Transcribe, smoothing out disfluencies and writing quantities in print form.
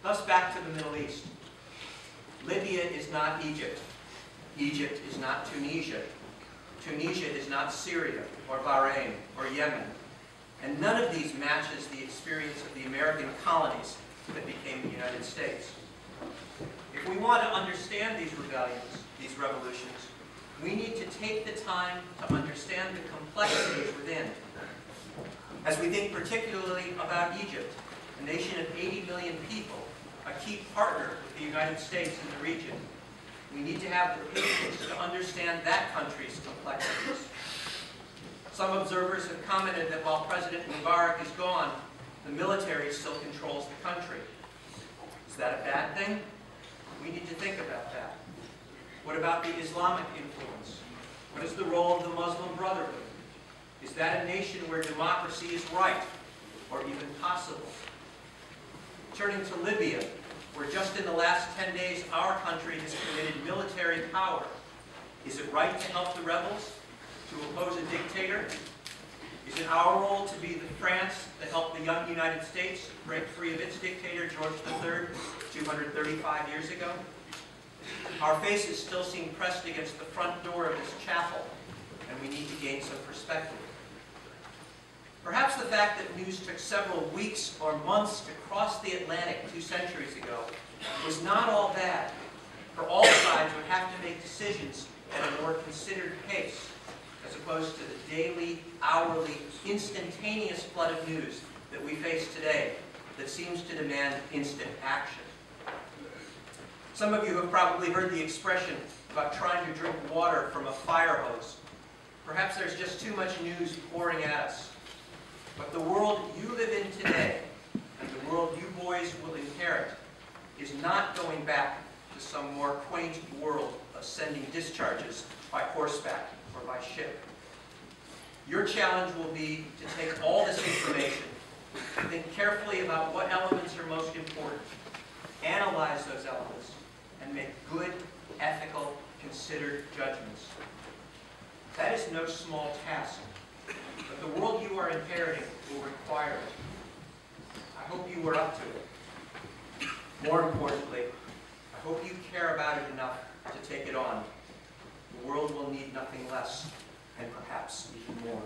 Thus, back to the Middle East. Libya is not Egypt. Egypt is not Tunisia. Tunisia is not Syria, or Bahrain, or Yemen. And none of these matches the experience of the American colonies that became the United States. If we want to understand these rebellions, these revolutions, we need to take the time to understand the complexities within. As we think particularly about Egypt, a nation of 80 million people, a key partner with the United States in the region, we need to have the patience to understand that country's complexities. Some observers have commented that while President Mubarak is gone, the military still controls the country. Is that a bad thing? We need to think about that. What about the Islamic influence? What is the role of the Muslim Brotherhood? Is that a nation where democracy is right, or even possible? Turning to Libya, where just in the last 10 days our country has committed military power. Is it right to help the rebels, to oppose a dictator? Is it our role to be the France that helped the young United States break free of its dictator, George III, 235 years ago? Our faces still seem pressed against the front door of this chapel, and we need to gain some perspective. Perhaps the fact that news took several weeks or months to cross the Atlantic 2 centuries ago was not all bad, for all sides would have to make decisions at a more considered pace, as opposed to the daily, hourly, instantaneous flood of news that we face today that seems to demand instant action. Some of you have probably heard the expression about trying to drink water from a fire hose. Perhaps there's just too much news pouring at us. But the world you live in today, and the world you boys will inherit, is not going back to some more quaint world of sending discharges by horseback or by ship. Your challenge will be to take all this information, think carefully about what elements are most important, analyze those elements, and make good, ethical, considered judgments. That is no small task, but the world you are inheriting will require it. I hope you are up to it. More importantly, I hope you care about it enough to take it on. The world will need nothing less, and perhaps even more.